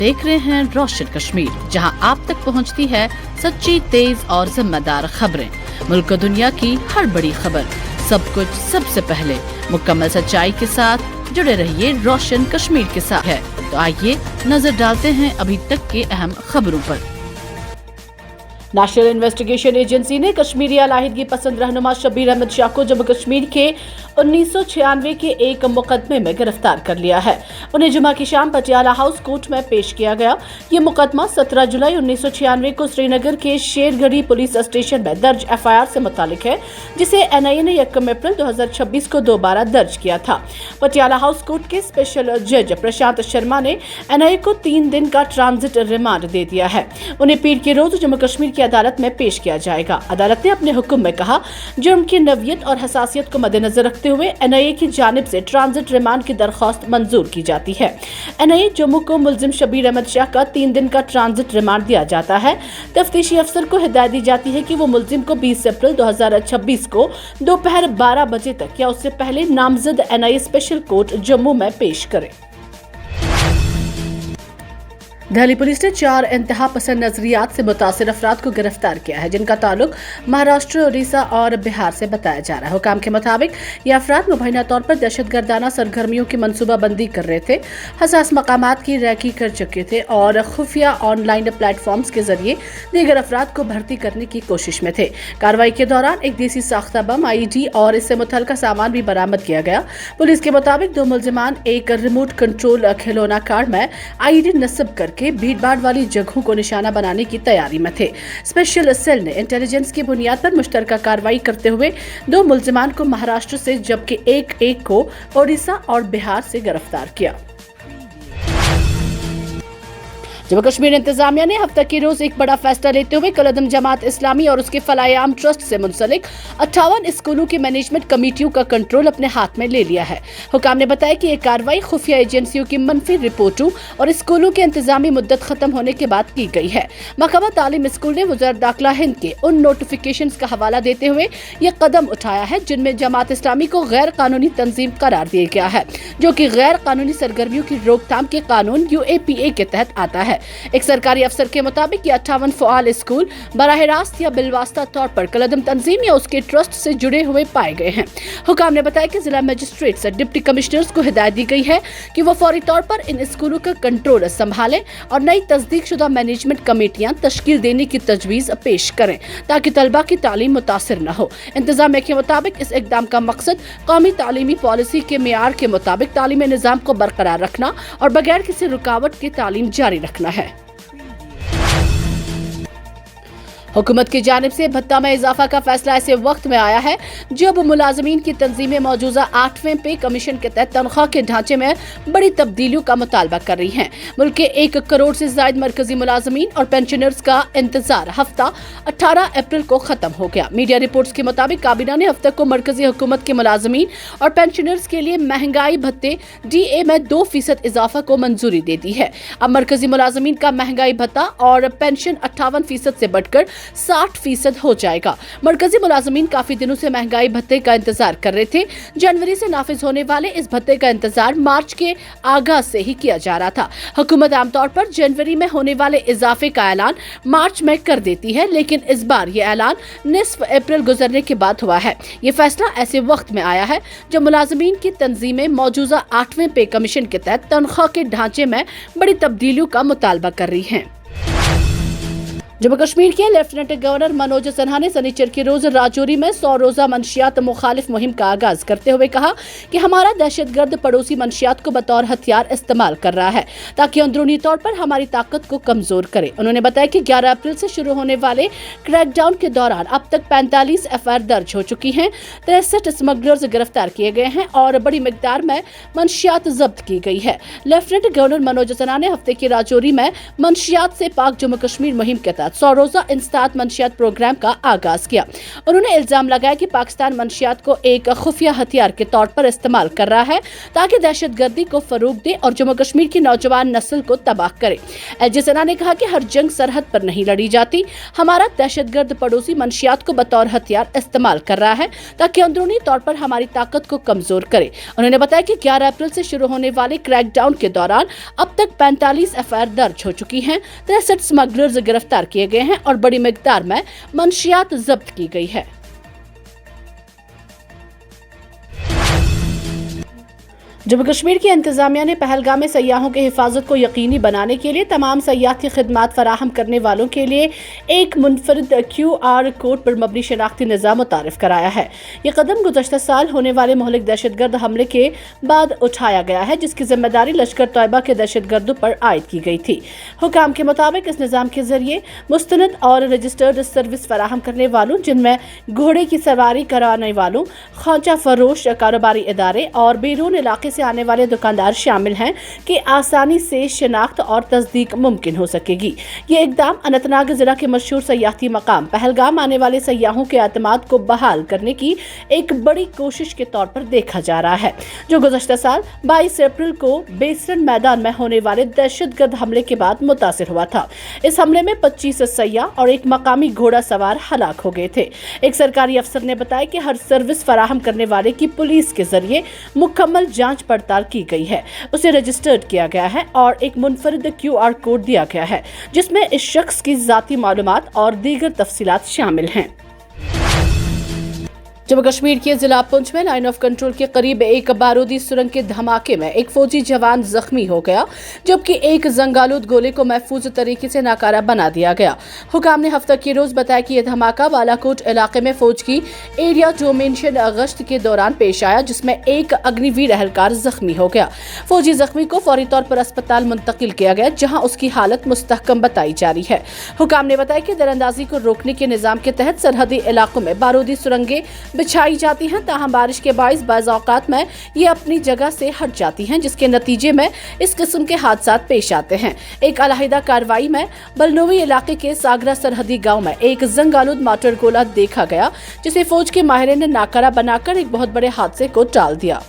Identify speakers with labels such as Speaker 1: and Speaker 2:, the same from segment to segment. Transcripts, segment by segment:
Speaker 1: देख रहे हैं रोशन कश्मीर, जहां आप तक पहुंचती है सच्ची, तेज और जिम्मेदार खबरें। मुल्क और दुनिया की हर बड़ी खबर, सब कुछ सबसे पहले, मुकम्मल सच्चाई के साथ जुड़े रहिए रोशन कश्मीर के साथ है। तो आइए नजर डालते हैं अभी तक के अहम खबरों पर। नेशनल इन्वेस्टिगेशन एजेंसी ने कश्मीरी अलाहिदगी पसंद रहनुमा शब्बीर अहमद शाह को जम्मू कश्मीर के 1996 के एक मुकदमे में गिरफ्तार कर लिया है। उन्हें जुमा की शाम पटियाला हाउस कोर्ट में पेश किया गया। ये मुकदमा 17 जुलाई 1996 को श्रीनगर के शेरगढ़ी पुलिस स्टेशन में दर्ज एफआईआर से मुतालिक है, जिसे एनआईए ने 1 अप्रैल 2026 को दोबारा दर्ज किया था। पटियाला हाउस कोर्ट के स्पेशल जज प्रशांत शर्मा ने एनआईए को 3 दिन का ट्रांजिट रिमांड दे दिया है। उन्हें पीर के रोज जम्मू कश्मीर अदालत में पेश किया जाएगा। अदालत ने अपने हुक्म में कहा, जुर्म की नवियत और हसासियत को मद्देनजर रखते हुए एनआईए की जानिब से ट्रांजिट रिमांड की दरख्वास्त मंजूर की जाती है। एनआईए जम्मू को मुलजिम शब्बीर अहमद शाह का 3 दिन का ट्रांजिट रिमांड दिया जाता है। तफ्तीशी अफसर को हिदायत दी जाती है कि वो मुलजिम को 20 अप्रैल 2026 को दोपहर 12 बजे तक या उससे पहले नामजद एनआईए स्पेशल कोर्ट जम्मू में पेश करे। दिल्ली पुलिस ने 4 इंतहा पसंद नजरियात से मुतासिर अफराद को गिरफ्तार किया है, जिनका ताल्लुक महाराष्ट्र, उड़ीसा और बिहार से बताया जा रहा है। हुकाम के मुताबिक ये अफराद मुबैना तौर पर दहशतगर्दाना सरगर्मियों की मनसूबाबंदी कर रहे थे, हसास मकामात की रैकी कर चुके थे और खुफिया ऑनलाइन प्लेटफॉर्म्स के जरिए दीगर अफराद को भर्ती करने की कोशिश में थे। कार्रवाई के दौरान एक देसी साख्ता बम, आईडी और इससे मुतल्लिका सामान भी बरामद किया गया। पुलिस के मुताबिक 2 मुलजिमान एक रिमोट कंट्रोल खिलौना कार में आईडी नस्ब करके भीड़-भाड़ वाली जगहों को निशाना बनाने की तैयारी में थे। स्पेशल सेल ने इंटेलिजेंस की बुनियाद पर मुश्तरका कार्रवाई करते हुए 2 मुलजिमान को महाराष्ट्र से जबकि एक को ओडिशा और बिहार से गिरफ्तार किया। जम्मू कश्मीर इंतजामिया ने हफ्ते के रोज एक बड़ा फैसला लेते हुए कलअदम जमात इस्लामी और उसके फलायाम ट्रस्ट से मुंसलिक 58 स्कूलों की मैनेजमेंट कमेटियों का कंट्रोल अपने हाथ में ले लिया है। हुकाम ने बताया कि ये कार्रवाई खुफिया एजेंसियों की मनफी रिपोर्टों और स्कूलों के इंतजामी मुद्दत खत्म होने के बाद की गई है। महकमा तालीम स्कूल ने वज़ारत दाखिला हिंद के उन नोटिफिकेशंस का हवाला देते हुए ये कदम उठाया है जिनमें जमात इस्लामी को गैर कानूनी तंजीम करार दिया गया है, जो कि गैर कानूनी सरगर्मियों की रोकथाम के कानून UAPA के तहत आता है। एक सरकारी अफसर के मुताबिक ये 58 फ़आल स्कूल बराह रास्त या बिलवास्ता तौर पर कलअदम तंजीम या उसके ट्रस्ट से जुड़े हुए पाए गए हैं। हुकाम ने बताया कि जिला मजिस्ट्रेट से डिप्टी कमिश्नर्स को हिदायत दी गई है कि वो फौरी तौर पर इन स्कूलों का कंट्रोल संभालें और नई तस्दीक शुदा मैनेजमेंट कमेटियां तश्कील देने की तजवीज़ पेश करें ताकि तलबा की तालीम मुतासिर न हो। इंतजामिया के मुताबिक इस इक़दाम का मकसद कौमी तालीमी पॉलिसी के मेयार के मुताबिक तालीमी निज़ाम को बरकरार रखना और बगैर किसी रुकावट के तालीम जारी रखना है। हुकूमत की जानिब से भत्ता में इजाफा का फैसला ऐसे वक्त में आया है जब मुलाजमीन की तंजीमें मौजूदा 8वें पे कमीशन के तहत तनख्वाह के ढांचे में बड़ी तब्दीलियों का मुतालबा कर रही हैं। मुल्क के 1 करोड़ से ज्यादा मरकजी मुलाजमीन और पेंशनर्स का इंतजार हफ्ता 18 अप्रैल को खत्म हो गया। मीडिया रिपोर्ट्स के मुताबिक काबीना ने हफ्ते को मरकजी हुकूमत के मुलाजमीन और पेंशनर्स के लिए महंगाई भत्ते DA में 2% इजाफा को मंजूरी दे दी है। अब मरकजी मुलाजमीन का महंगाई भत्ता और पेंशन 58% से बढ़कर 60% हो जाएगा। मरकजी मुलाजमीन काफी दिनों से महंगाई भत्ते का इंतजार कर रहे थे। जनवरी से नाफिज होने वाले इस भत्ते का इंतजार मार्च के आगाज से ही किया जा रहा था। हुकूमत आमतौर पर जनवरी में होने वाले इजाफे का ऐलान मार्च में कर देती है, लेकिन इस बार ये ऐलान निस्फ अप्रैल गुजरने के बाद हुआ है। ये फैसला ऐसे वक्त में आया है जब मुलाजमीन की तंजीमें मौजूदा 8वें पे कमीशन के तहत तनख्वाह के ढांचे में बड़ी तब्दीलियों का मुतालबा कर रही हैं। जम्मू कश्मीर के लेफ्टिनेंट गवर्नर मनोज सिन्हा ने शनिचर के रोज राजौरी में 100 रोजा मंशियात मुखालिफ मुहिम का आगाज करते हुए कहा कि हमारा दहशतगर्द पड़ोसी मंशियात को बतौर हथियार इस्तेमाल कर रहा है ताकि अंदरूनी तौर पर हमारी ताकत को कमजोर करे। उन्होंने बताया कि 11 अप्रैल से शुरू होने वाले क्रैकडाउन के दौरान अब तक 45 FIR दर्ज हो चुकी हैं, 63 स्मगलर्स गिरफ्तार किए गए हैं और बड़ी मिकदार में मंशियात जब्त की गई है। लेफ्टिनेंट गवर्नर मनोज सिन्हा ने हफ्ते की राजौरी में मंशियात से पाक जम्मू कश्मीर मुहिम के तहत बाद 100 रोजा इंसदाद मंशियात प्रोग्राम का आगाज किया। उन्होंने इल्जाम लगाया कि पाकिस्तान मंशियात को एक खुफिया हथियार के तौर पर इस्तेमाल कर रहा है ताकि दहशतगर्दी को फरोग दे और जम्मू कश्मीर की नौजवान नस्ल को तबाह करे। एलजी सेना ने कहा कि हर जंग सरहद पर नहीं लड़ी जाती, हमारा दहशतगर्द पड़ोसी मंशियात को बतौर हथियार इस्तेमाल कर रहा है ताकि अंदरूनी तौर पर हमारी ताकत को कमजोर करे। उन्होंने बताया कि 11 अप्रैल से शुरू होने वाले क्रैकडाउन के दौरान अब तक 45 एफआईआर दर्ज हो चुकी हैं, 63 स्मगलर्स गिरफ्तार किए गए हैं और बड़ी मिकदार में मंशियात जब्त की गई है। जम्मू कश्मीर की इंतजामिया ने पहलगाम में सयाहों की हिफाजत को यकीनी बनाने के लिए तमाम सयाहती खिदमात फराहम करने वालों के लिए एक मुनफरिद QR कोड पर मबनी शनाख्ती निज़ाम मुतारिफ कराया है। ये कदम गुज़श्ता साल होने वाले मुहलिक दहशतगर्द हमले के बाद उठाया गया है, जिसकी जिम्मेदारी लश्कर तैयबा के दहशतगर्दों पर आयद की गई थी। हुकाम के मुताबिक इस निज़ाम के जरिए मुस्तनद और रजिस्टर्ड सर्विस फराहम करने वालों, जिनमें घोड़े की सवारी कराने वालों, खांचा फरोश, कारोबारी इदारे और बैरून इलाके से आने वाले दुकानदार शामिल हैं कि आसानी से शिनाख्त और तस्दीक मुमकिन हो सकेगी। ये इकदाम अनंतनाग जिला के मशहूर सयाहती मकाम पहलगाम आने वाले सयाहों के एतमाद को बहाल करने की एक बड़ी कोशिश के तौर पर देखा जा रहा है, जो गुज़श्ता साल 22 अप्रैल को बेसरन मैदान में होने वाले दहशतगर्द हमले के बाद मुतासिर हुआ था। इस हमले में 25 सयाह और एक मकामी घोड़ा सवार हलाक हो गए थे। एक सरकारी अफसर ने बताया कि हर सर्विस फराहम करने वाले की पुलिस के जरिए मुकम्मल जांच पड़ताल की गई है, उसे रजिस्टर्ड किया गया है और एक मुनफरिद QR कोड दिया गया है जिसमें इस शख्स की जाती मालूमात और दीगर तफसीलात शामिल हैं। जम्मू कश्मीर के जिला पुंछ में लाइन ऑफ कंट्रोल के करीब एक बारूदी सुरंग के धमाके में एक फौजी जवान जख्मी हो गया, जबकि एक जंगालूद गोले को महफूज तरीके से नाकारा बना दिया गया। हुकाम ने हफ्ता की रोज बताया कि यह धमाका बालाकोट इलाके में फौज की एरिया डोमिनेशन गश्त के दौरान पेश आया, जिसमें एक अग्निवीर एहलकार जख्मी हो गया। फौजी जख्मी को फौरी तौर पर अस्पताल मुंतकिल किया गया, जहां उसकी हालत मुस्तहकम बताई जा रही है। हुकाम ने बताया कि दरअंदाजी को रोकने के निजाम के तहत सरहदी इलाकों में बारूदी सुरंगें बिछाई जाती हैं, ताहम बारिश के बाइस बाज़ औक़ात में ये अपनी जगह से हट जाती हैं, जिसके नतीजे में इस किस्म के हादसात पेश आते हैं। एक अलहदा कार्रवाई में बलनोवी इलाके के सागरा सरहदी गांव में एक जंगालूद माटर गोला देखा गया, जिसे फौज के माहिर ने नाकारा बनाकर एक बहुत बड़े हादसे को टाल दिया।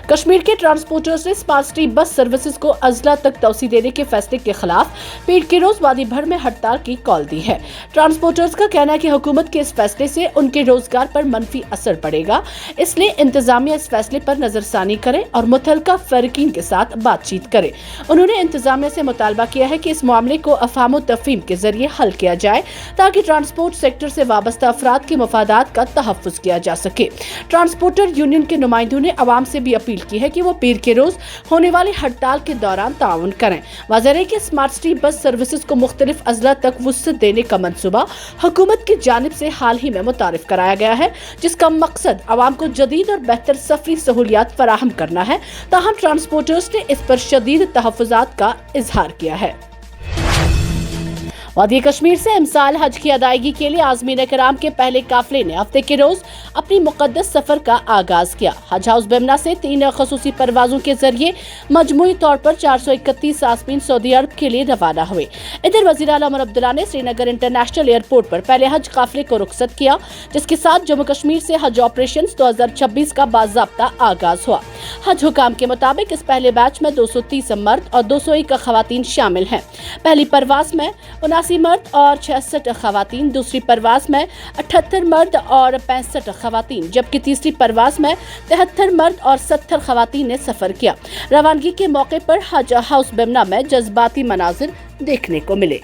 Speaker 1: कश्मीर के ट्रांसपोर्टर्स ने स्मार्ट सिटी बस सर्विसेज को अजला तक तोसी देने के फैसले के खिलाफ पीर के रोज वादी भर में हड़ताल की कॉल दी है। ट्रांसपोर्टर्स का कहना है कि हुकूमत के इस फैसले से उनके रोजगार पर मनफी असर पड़ेगा, इसलिए इंतजामिया इस फैसले पर नजरसानी करे और मुतलका फरीकीन के साथ बातचीत करे। उन्होंने इंतजामिया से मुतालबा किया है कि इस मामले को अफाम तफहीम के जरिए हल किया जाए ताकि ट्रांसपोर्ट सेक्टर से वाबस्ता अफराद के मफादात का तहफ़्फ़ुज़ किया जा सके। ट्रांसपोर्टर यूनियन के नुमाइंदों ने अवाम से भी अपील की है कि वो पीर के रोज होने वाली हड़ताल के दौरान ताउन करें। वाज़ेह है कि स्मार्ट सिटी बस सर्विसेज को मुख्तलिफ अजला तक वुसअत देने का मंसूबा हुकूमत की जानिब से हाल ही में मुतारिफ कराया गया है, जिसका मकसद अवाम को जदीद और बेहतर सफरी सहूलियात फराहम करना है। ताहम ट्रांसपोर्टर्स ने इस पर शदीद तहफ़्फ़ुज़ात का इजहार किया है। वादी कश्मीर से इमसाल हज की अदायगी के लिए आज़मीन किराम के पहले काफिले ने हफ्ते के रोज अपनी मुकद्दस सफर का आगाज किया। हज हाउस बेमना से 3 खसूसी परवाजों के जरिए मजमूई तौर पर 431 आज़मीन सऊदी अरब के लिए रवाना हुए। इधर वज़ीर आला उमर अब्दुल्ला ने श्रीनगर इंटरनेशनल एयरपोर्ट पर पहले हज काफिले को रुखसत किया, जिसके साथ जम्मू कश्मीर से हज ऑपरेशन 2026 का बाज़ाब्ता आगाज हुआ। हज हुकाम के मुताबिक इस पहले बैच में 230 मर्द और 201 खवातीन शामिल हैं। पहली परवाज में 79 मर्द और 66 खवातीन, दूसरी परवाज में 78 मर्द और 65 खवातीन, जबकि तीसरी परवाज में 73 मर्द और 70 खवातीन ने सफर किया। रवानगी के मौके पर हज हाउस बेमना में जज्बाती मनाजिर देखने को मिले।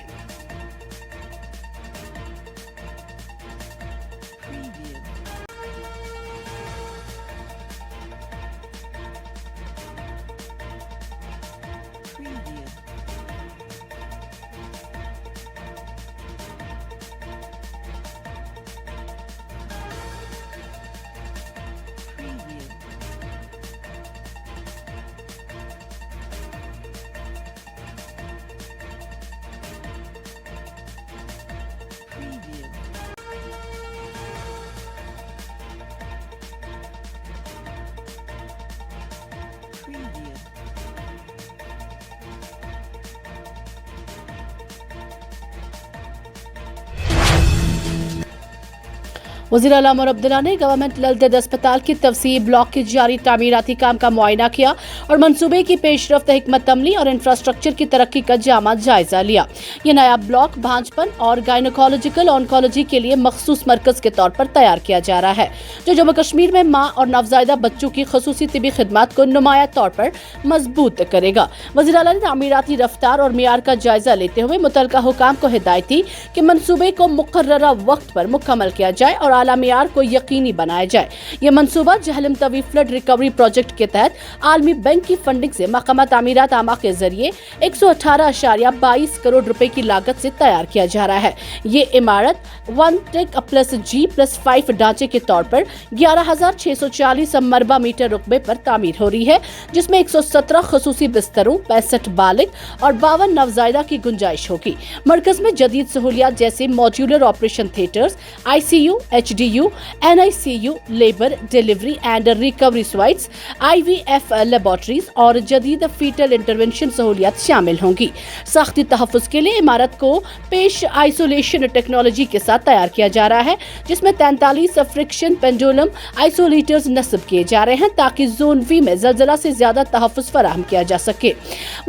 Speaker 1: वज़ीर आला उमर अब्दुल्ला ने गवर्नमेंट ललदद अस्पताल की तवसीह, ब्लॉक के जारी तामीराती काम का मुआयना किया और मंसूबे की पेशरफ्त, हिकमत अमली और इंफ्रास्ट्रक्चर की तरक्की का जामा जायजा लिया। ये नया ब्लॉक भांजपन और गायनोकोलॉजिकल ऑन्कोलॉजी के लिए मखसूस मरकज के तौर पर तैयार किया जा रहा है, जो जम्मू कश्मीर में माँ और नवजायदा बच्चों की खसूसी तिबी खिदमात को नुमाया तौर पर मजबूत करेगा। वज़ीर आला ने तामीराती रफ्तार और मियार का जायजा लेते हुए मुतलका हुकाम को हिदायत दी कि मंसूबे को मुकर्ररा वक्त पर मुकम्मल किया जाए और आला मियार को यकीनी बनाया जाए। ये मंसूबा Jhelum Tawi flood recovery project के तहत आलमी बैंक की फंडिंग से मकामा तामीरात आमा के जरिए 118.22 करोड़ रुपए की लागत से तैयार किया जा रहा है। ये इमारत 1-G+5 ढांचे के तौर पर 11,640 मरबा मीटर रुकबे पर तामीर हो रही है, जिसमें 117 खसूसी बिस्तरों, 65 बालिग और 52 नवजायदा की गुंजाइश होगी। मरकज में जदीद सहूलियात जैसे modular operation theatres, ICU, HDU, NICU, labour, delivery and recovery suites, IVF laboratories और जदीद फीटल इंटरवेंशन सहूलियात शामिल होंगी। सख्ती तहफ़्फ़ुज़ के लिए इमारत को पेश आइसोलेशन टेक्नोलॉजी के साथ तैयार किया जा रहा है, जिसमें 43 फ्रिक्शन पेंडुलम आइसोलेटर्स नस्ब किए जा रहे हैं ताकि जोन V में ज़लज़ला से ज्यादा तहफ़्फ़ुज़ फराहम किया जा सके।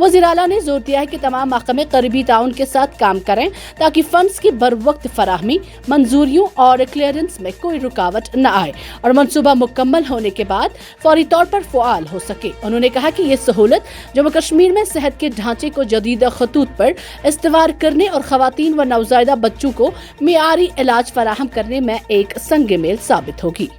Speaker 1: वज़ीर आला ने जोर दिया है कि तमाम महकमे करीबी ताउन के साथ काम करें ताकि फंड्स की बर वक्त फराहमी, मंजूरियों और क्लियरेंस में कोई रुकावट न आए और मंसूबा मुकम्मल होने के बाद फौरी तौर पर फ़आल हो सके। उन्होंने कहा कि ये सहूलत जम्मू कश्मीर में सेहत के ढांचे को जदीद खतूत पर इस्तेवार करने और ख़वातीन व नवजायदा बच्चों को मियारी इलाज फराहम करने में एक संग मेल साबित होगी।